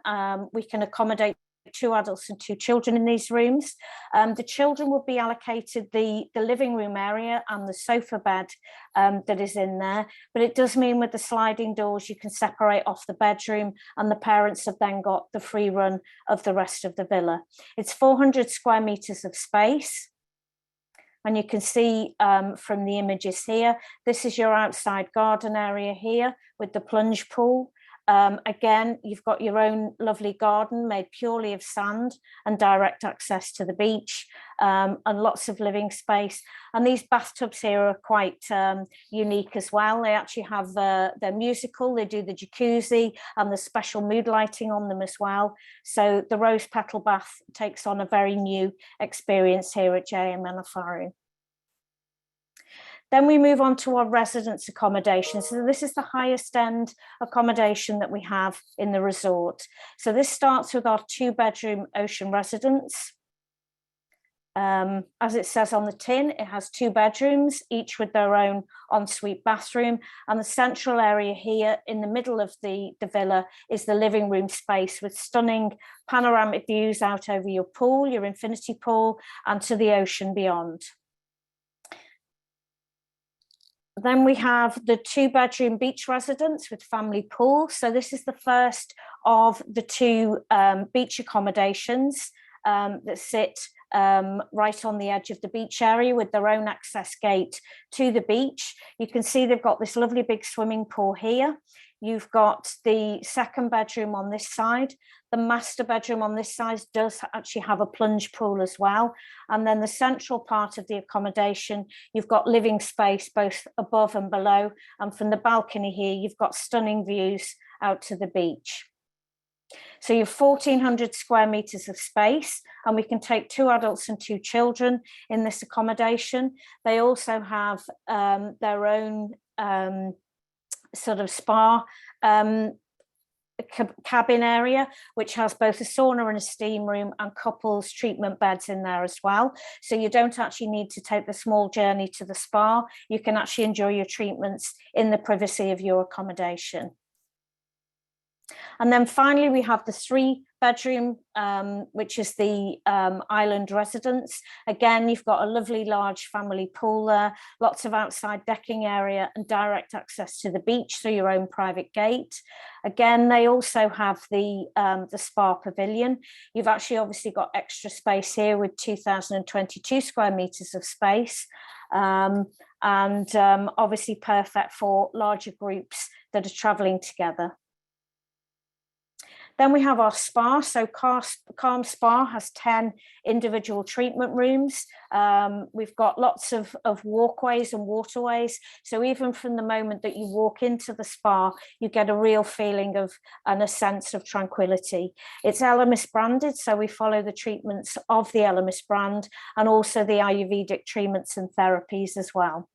S2: we can accommodate 2 adults and 2 children in these rooms. The children will be allocated the living room area and the sofa bed that is in there, but it does mean with the sliding doors you can separate off the bedroom, and the parents have then got the free run of the rest of the villa. It's 400 square meters of space. And you can see from the images here, this is your outside garden area here with the plunge pool. Again, you've got your own lovely garden made purely of sand and direct access to the beach, and lots of living space. And these bathtubs here are quite unique as well. They actually have they're musical, they do the jacuzzi and the special mood lighting on them as well. So the rose petal bath takes on a very new experience here at JA Manafaru. Then we move on to our residence accommodation. So this is the highest end accommodation that we have in the resort. So this starts with our 2-bedroom ocean residence. As it says on the tin, it has 2 bedrooms, each with their own ensuite bathroom. And the central area here in the middle of the villa is the living room space with stunning panoramic views out over your pool, your infinity pool, and to the ocean beyond. Then we have the 2-bedroom beach residence with family pool. So this is the first of the 2 beach accommodations that sit right on the edge of the beach area with their own access gate to the beach. You can see they've got this lovely big swimming pool here. You've got the 2nd bedroom on this side. The master bedroom on this side does actually have a plunge pool as well. And then the central part of the accommodation, you've got living space both above and below. And from the balcony here, you've got stunning views out to the beach. So you have 1,400 square meters of space, and we can take 2 adults and 2 children in this accommodation. They also have their own sort of spa cabin area, which has both a sauna and a steam room and couples treatment beds in there as well. So you don't actually need to take the small journey to the spa. You can actually enjoy your treatments in the privacy of your accommodation. And then finally, we have the 3-bedroom, which is the island residence. Again, you've got a lovely large family pool there, lots of outside decking area and direct access to the beach through your own private gate. Again, they also have the spa pavilion. You've actually obviously got extra space here with 2,022 square meters of space. And obviously perfect for larger groups that are traveling together. Then we have our spa. So Calm Spa has 10 individual treatment rooms. We've got lots of walkways and waterways. So even from the moment that you walk into the spa, you get a real feeling of and a sense of tranquility. It's Elemis branded, so we follow the treatments of the Elemis brand and also the Ayurvedic treatments and therapies as well.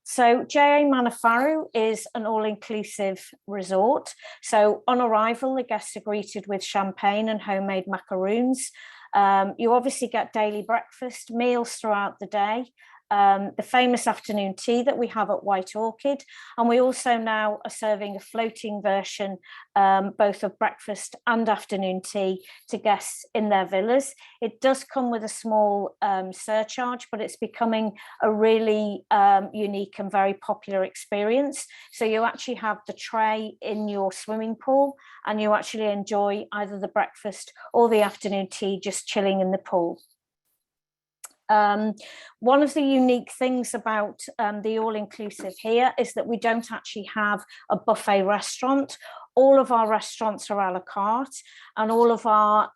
S2: So JA Manafaru is an all-inclusive resort. So on arrival, the guests are greeted with champagne and homemade macaroons. You obviously get daily breakfast, meals throughout the day, the famous afternoon tea that we have at White Orchid. And we also now are serving a floating version, both of breakfast and afternoon tea to guests in their villas. It does come with a small surcharge, but it's becoming a really unique and very popular experience. So you actually have the tray in your swimming pool and you actually enjoy either the breakfast or the afternoon tea just chilling in the pool. One of the unique things about the all-inclusive here is that we don't actually have a buffet restaurant. All of our restaurants are a la carte, and all of our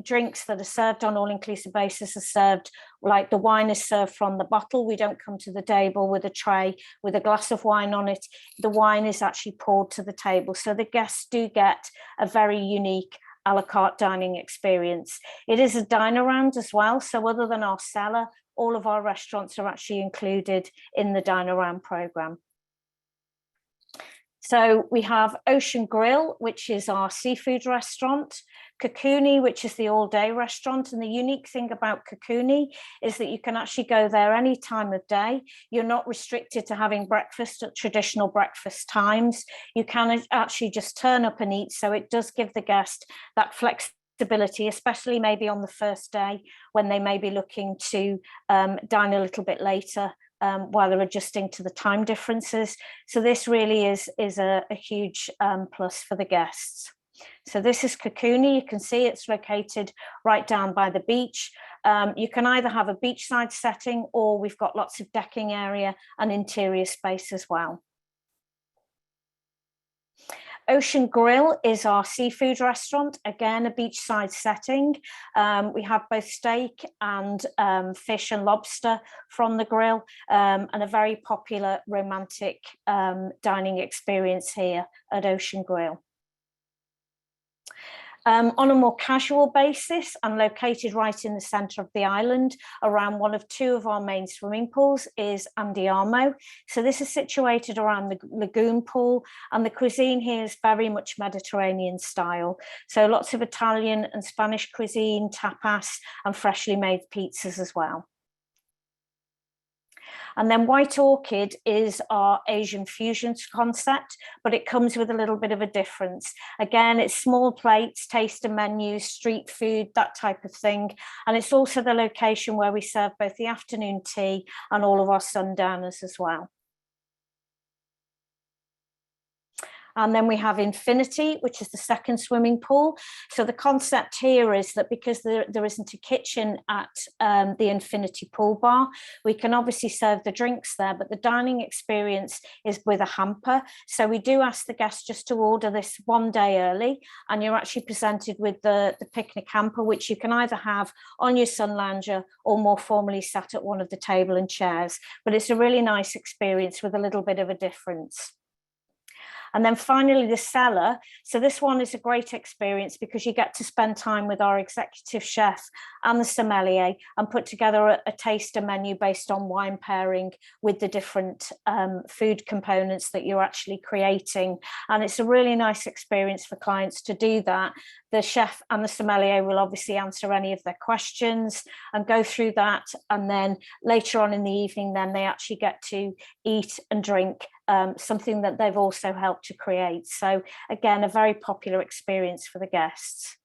S2: drinks that are served on all-inclusive basis are served, like the wine is served from the bottle. We don't come to the table with a tray with a glass of wine on it. The wine is actually poured to the table. So the guests do get a very unique a la carte dining experience. It is a dine around as well. So other than our cellar, all of our restaurants are actually included in the dine around program. So we have Ocean Grill, which is our seafood restaurant, Kakuni, which is the all-day restaurant. And the unique thing about Kakuni is that you can actually go there any time of day. You're not restricted to having breakfast at traditional breakfast times. You can actually just turn up and eat. So it does give the guest that flexibility, especially maybe on the first day when they may be looking to dine a little bit later, while they're adjusting to the time differences. So this really is a huge plus for the guests. So this is Kakuni. You can see it's located right down by the beach. You can either have a beachside setting or we've got lots of decking area and interior space as well. Ocean Grill is our seafood restaurant, again, a beachside setting. We have both steak and fish and lobster from the grill, and a very popular romantic dining experience here at Ocean Grill. On a more casual basis and located right in the centre of the island, around one of two of our main swimming pools, is Andiamo. So this is situated around the lagoon pool, and the cuisine here is very much Mediterranean style. So lots of Italian and Spanish cuisine, tapas, and freshly made pizzas as well. And then White Orchid is our Asian fusion concept, but it comes with a little bit of a difference. Again, it's small plates, taster menus, street food, that type of thing. And it's also the location where we serve both the afternoon tea and all of our sundowners as well. And then we have Infinity, which is the second swimming pool. So the concept here is that because there isn't a kitchen at the Infinity pool bar, we can obviously serve the drinks there, but the dining experience is with a hamper. So we do ask the guests just to order this one day early, and you're actually presented with the picnic hamper, which you can either have on your sun lounger or more formally sat at one of the table and chairs. But it's a really nice experience with a little bit of a difference. And then finally, the cellar. So this one is a great experience because you get to spend time with our executive chef and the sommelier and put together a taster menu based on wine pairing with the different food components that you're actually creating. And it's a really nice experience for clients to do that. The chef and the sommelier will obviously answer any of their questions and go through that. And then later on in the evening, then they actually get to eat and drink something that they've also helped to create. So again, a very popular experience for the guests.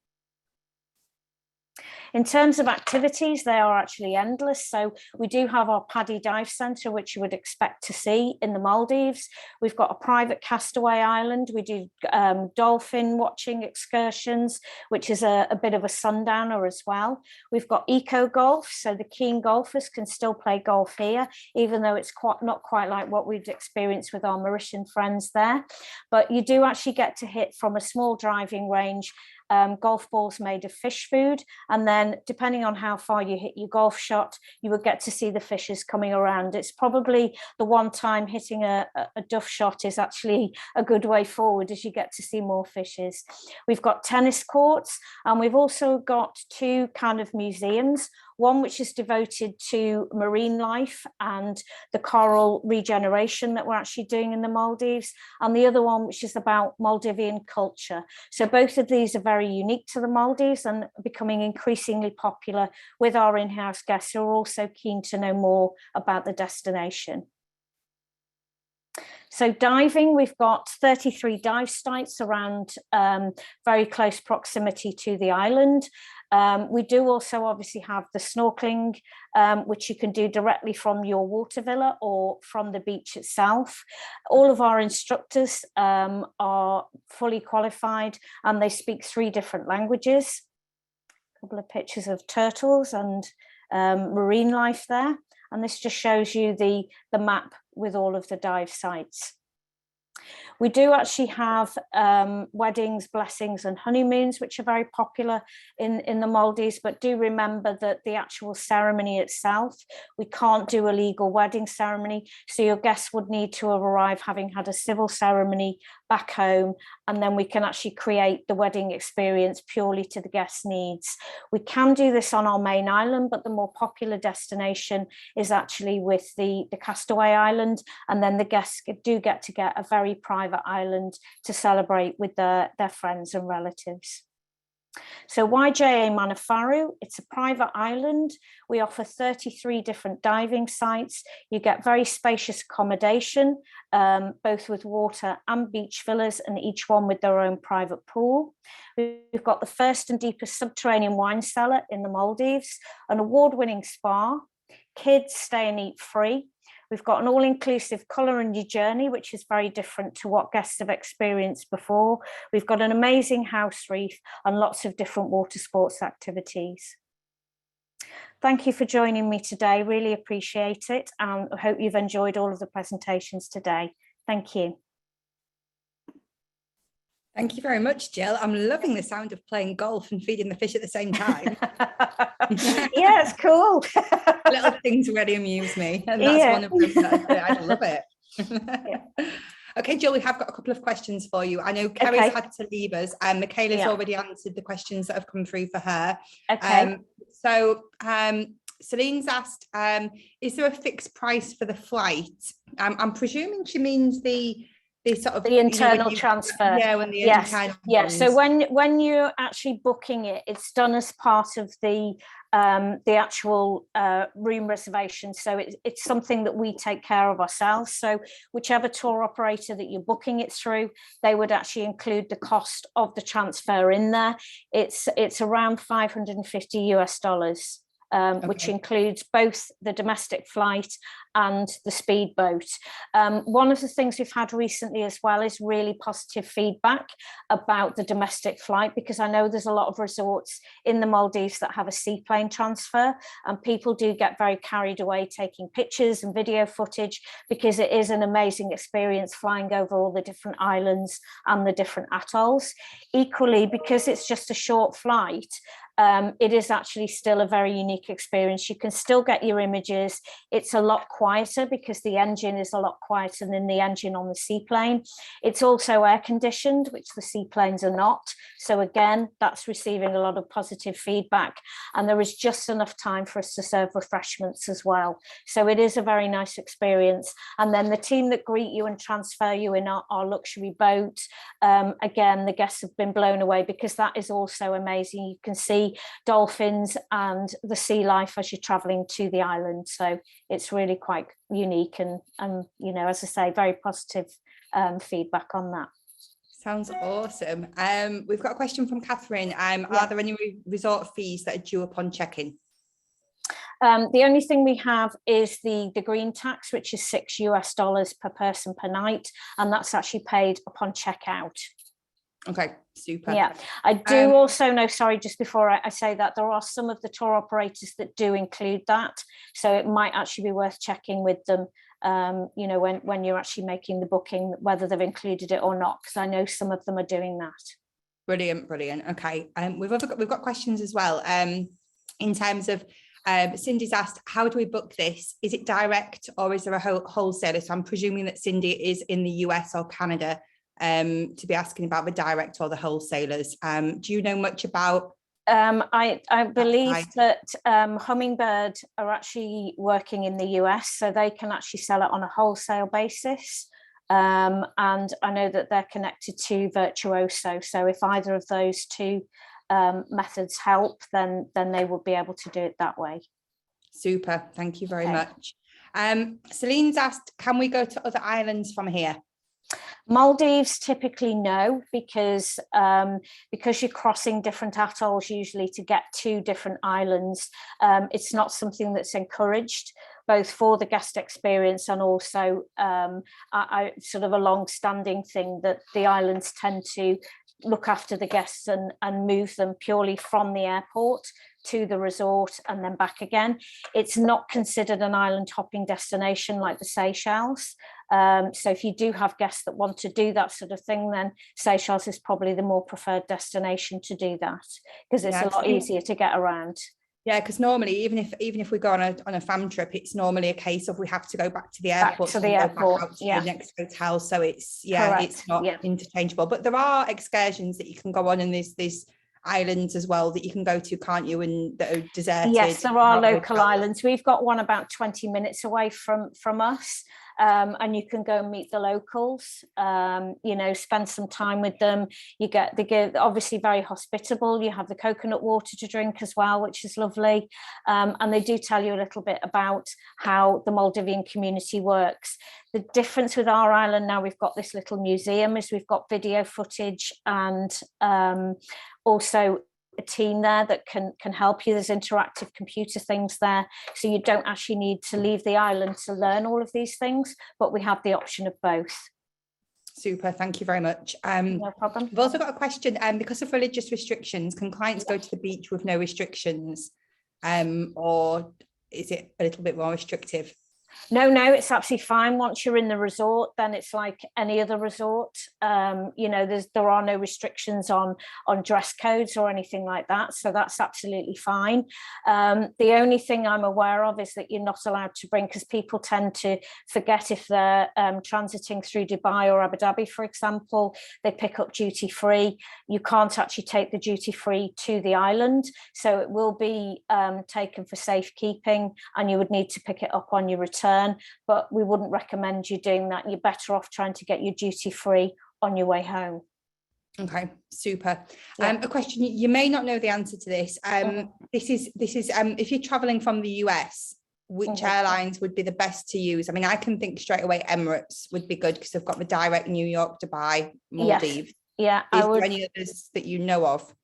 S2: In terms of activities, they are actually endless. So we do have our Paddy Dive Centre, which you would expect to see in the Maldives. We've got a private castaway island. We do dolphin watching excursions, which is a bit of a sundowner as well. We've got eco golf, so the keen golfers can still play golf here, even though it's not quite like what we've experienced with our Mauritian friends there. But you do actually get to hit from a small driving range golf balls made of fish food, and then depending on how far you hit your golf shot, you would get to see the fishes coming around. It's probably the one time hitting a duff shot is actually a good way forward, as you get to see more fishes. We've got tennis courts, and we've also got two kind of museums. One which is devoted to marine life and the coral regeneration that we're actually doing in the Maldives, and the other one which is about Maldivian culture. So both of these are very unique to the Maldives and becoming increasingly popular with our in-house guests who are also keen to know more about the destination. So diving, we've got 33 dive sites around very close proximity to the island. We do also obviously have the snorkeling, which you can do directly from your water villa or from the beach itself. All of our instructors are fully qualified and they speak 3 different languages. A couple of pictures of turtles and marine life there. And this just shows you the map with all of the dive sites. We do actually have weddings, blessings and honeymoons, which are very popular in the Maldives, but do remember that the actual ceremony itself, we can't do a legal wedding ceremony. So your guests would need to have arrived having had a civil ceremony back home, and then we can actually create the wedding experience purely to the guest's needs. We can do this on our main island, but the more popular destination is actually with the Castaway Island, and then the guests do get to get a very private island to celebrate with their friends and relatives. So why JA Manafaru? It's a private island. We offer 33 different diving sites. You get very spacious accommodation, both with water and beach villas, and each one with their own private pool. We've got the first and deepest subterranean wine cellar in the Maldives, an award-winning spa, kids stay and eat free. We've got an all-inclusive culinary journey, which is very different to what guests have experienced before. We've got an amazing house reef and lots of different water sports activities. Thank you for joining me today. Really appreciate it. And I hope you've enjoyed all of the presentations today. Thank you.
S1: Thank you very much, Jill. I'm loving the sound of playing golf and feeding the fish at the same time.
S2: Yeah, it's cool.
S1: Little things really amuse me, and that's one of them. I love it. Yeah. Okay, Jill, we have got a couple of questions for you. I know Kerry's had to leave us, and Michaela's already answered the questions that have come through for her.
S2: Okay.
S1: Celine's asked, is there a fixed price for the flight? I'm presuming she means the sort of
S2: the internal transfer.
S1: Yeah, when the internal
S2: ones. So when you're actually booking it, it's done as part of the actual room reservation. So it's something that we take care of ourselves. So whichever tour operator that you're booking it through, they would actually include the cost of the transfer in there. It's around $550 US, which includes both the domestic flight and the speedboat. One of the things we've had recently as well is really positive feedback about the domestic flight, because I know there's a lot of resorts in the Maldives that have a seaplane transfer, and people do get very carried away taking pictures and video footage, because it is an amazing experience flying over all the different islands and the different atolls. Equally, because it's just a short flight, it is actually still a very unique experience. You can still get your images. It's a lot quieter because the engine is a lot quieter than the engine on the seaplane. It's also air conditioned, which the seaplanes are not. So again, that's receiving a lot of positive feedback. And there is just enough time for us to serve refreshments as well. So it is a very nice experience. And then the team that greet you and transfer you in our luxury boat, again, the guests have been blown away, because that is also amazing. You can see dolphins and the sea life as you're traveling to the island. So it's really quite unique, and you know, as I say, very positive feedback on that.
S1: Sounds awesome. We've got a question from Catherine. Are there any resort fees that are due upon check-in?
S2: The only thing we have is the green tax, which is $6 US per person per night, and that's actually paid upon checkout.
S1: Okay, super.
S2: Yeah, I do also know, sorry, just before I say that, there are some of the tour operators that do include that. So it might actually be worth checking with them, you know, when you're actually making the booking, whether they've included it or not, because I know some of them are doing that.
S1: Brilliant, brilliant. Okay, we've got questions as well. In terms of, Cindy's asked, how do we book this? Is it direct or is there a wholesaler? So I'm presuming that Cindy is in the US or Canada, to be asking about the direct or the wholesalers. Do you know much about?
S2: I believe that Hummingbird are actually working in the US, so they can actually sell it on a wholesale basis. And I know that they're connected to Virtuoso. So if either of those two methods help, then they will be able to do it that way.
S1: Super, thank you very much. Celine's asked, can we go to other islands from here?
S2: Maldives typically no, because you're crossing different atolls usually to get to different islands. It's not something that's encouraged, both for the guest experience and also sort of a long-standing thing that the islands tend to look after the guests and move them purely from the airport to the resort and then back again. It's not considered an island hopping destination like the Seychelles. So if you do have guests that want to do that sort of thing, then Seychelles is probably the more preferred destination to do that, because it's a lot easier to get around. Yeah,
S1: because normally, even if we go on a fam trip, it's normally a case of we have to go back to the airport,
S2: to the
S1: next hotel. So it's it's not interchangeable. But there are excursions that you can go on, and there's islands as well that you can go to, can't you? And that are deserted.
S2: Yes, there are local islands. We've got one about 20 minutes away from us. And you can go and meet the locals, you know, spend some time with them. They're obviously very hospitable. You have the coconut water to drink as well, which is lovely. And they do tell you a little bit about how the Maldivian community works. The difference with our island now, we've got this little museum, is we've got video footage and also a team there that can help you. There's interactive computer things there, so you don't actually need to leave the island to learn all of these things, but we have the option of both.
S1: Super, thank you very much.
S2: No problem.
S1: We've also got a question, because of religious restrictions, can clients go to the beach with no restrictions, or is it a little bit more restrictive?
S2: No, it's absolutely fine. Once you're in the resort, then it's like any other resort. You know, there are no restrictions on dress codes or anything like that. So that's absolutely fine. The only thing I'm aware of is that you're not allowed to bring, because people tend to forget if they're transiting through Dubai or Abu Dhabi, for example, they pick up duty free. You can't actually take the duty free to the island. So it will be taken for safekeeping, and you would need to pick it up on your return, but we wouldn't recommend you doing that. You're better off trying to get your duty free on your way home.
S1: Okay, super.
S2: Yeah.
S1: A question, you may not know the answer to this. This is if you're traveling from the US, which airlines would be the best to use? I mean, I can think straight away Emirates would be good because they've got the direct New York, Dubai, Maldives.
S2: Yes.
S1: Yeah. Is there any others that you know of?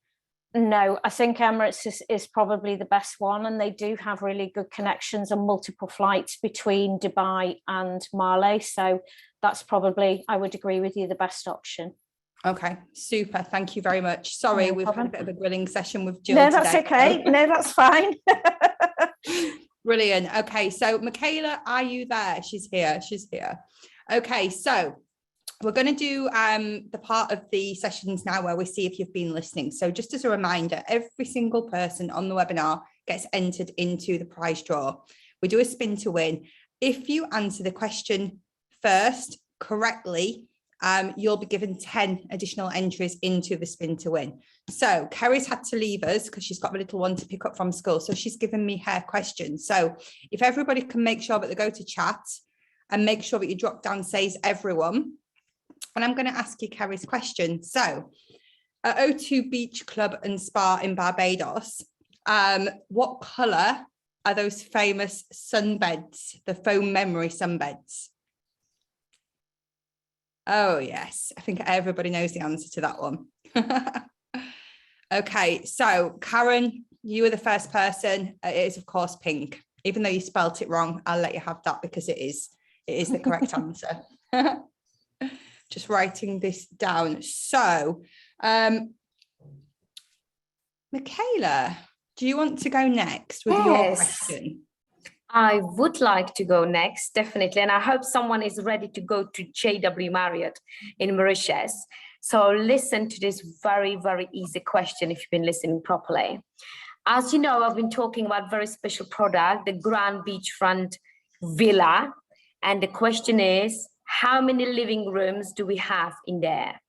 S2: No, I think Emirates is probably the best one, and they do have really good connections and multiple flights between Dubai and Male. So that's probably, I would agree with you, the best option.
S1: Okay, super. Thank you very much. Sorry, we've had a bit of a grilling session with Jill
S2: No, that's
S1: today,
S2: okay. No, that's fine.
S1: Brilliant. Okay, so Michaela, are you there? She's here. Okay, so we're going to do the part of the sessions now where we see if you've been listening. So just as a reminder, every single person on the webinar gets entered into the prize draw. We do a spin to win. If you answer the question first correctly, you'll be given 10 additional entries into the spin to win. So Kerry's had to leave us because she's got a little one to pick up from school. So she's given me her question. So if everybody can make sure that they go to chat and make sure that your drop down says everyone. And I'm going to ask you Kerry's question. So at O2 Beach Club and Spa in Barbados, what colour are those famous sunbeds, the foam memory sunbeds? Oh, yes. I think everybody knows the answer to that one. Okay, so Karen, you were the first person. It is, of course, pink. Even though you spelt it wrong, I'll let you have that because it is the correct answer. Just writing this down. So, Michaela, do you want to go next with your question?
S3: I would like to go next, definitely. And I hope someone is ready to go to JW Marriott in Mauritius. So listen to this very, very easy question if you've been listening properly. As you know, I've been talking about very special product, the Grand Beachfront Villa. And the question is, how many living rooms do we have in there?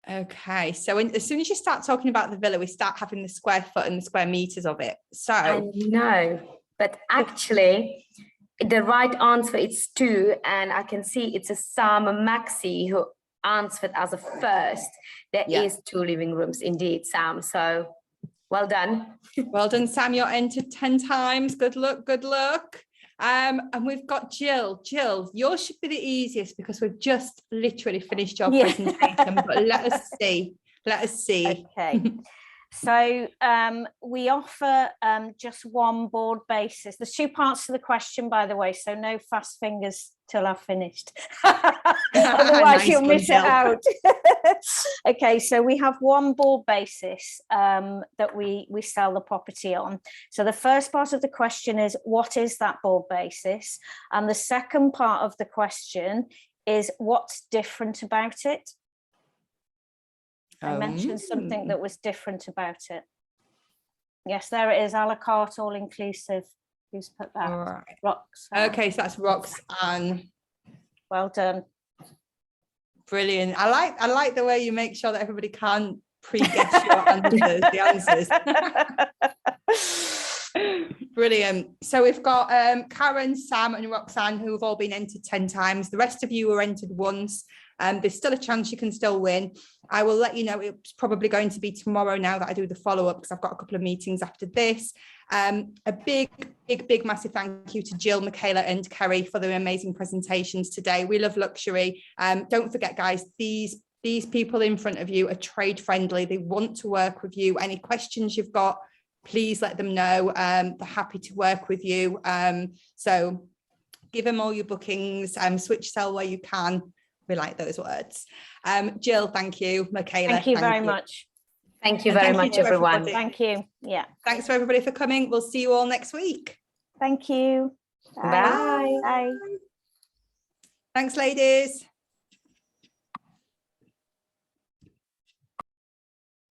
S1: Okay, so as soon as you start talking about the villa, we start having the square foot and the square meters of it. So
S3: I know, but actually the right answer is 2, and I can see it's a Sam Maxi who answered as a first. There is 2 living rooms indeed, Sam. So well done.
S1: Well done, Sam. You're entered 10 times. Good luck. Good luck. And we've got Jill. Jill, yours should be the easiest because we've just literally finished your presentation, but let us see.
S2: Okay. So we offer just one board basis. There's 2 parts to the question, by the way, so no fast fingers till I've finished. Otherwise nice, you'll miss it out. Okay, so we have one board basis that we sell the property on. So the first part of the question is, what is that board basis? And the second part of the question is, what's different about it? I mentioned something that was different about it. Yes, there it is, a la carte, all inclusive. Who's put that?
S1: All right.
S2: Roxanne.
S1: Okay, so that's Roxanne.
S2: Well done.
S1: Brilliant. I like the way you make sure that everybody can't pre-guess your answers, the answers. Brilliant. So we've got Karen, Sam and Roxanne who have all been entered 10 times. The rest of you were entered once. There's still a chance you can still win. I will let you know it's probably going to be tomorrow now that I do the follow-up because I've got a couple of meetings after this. A big, massive thank you to Jill, Michaela and Kerry for their amazing presentations today. We love luxury. Don't forget, guys, these people in front of you are trade friendly. They want to work with you. Any questions you've got, please let them know. They're happy to work with you. So give them all your bookings, switch sell where you can. We like those words. Jill, thank you. Michaela,
S2: thank you very much.
S3: Thank you
S1: And
S3: very
S1: thank you
S3: much,
S1: to
S3: everyone.
S1: everybody.
S2: Thank you. Yeah.
S1: Thanks for everybody for coming. We'll see you all next week.
S2: Thank you.
S3: Bye.
S2: Bye.
S1: Thanks, ladies.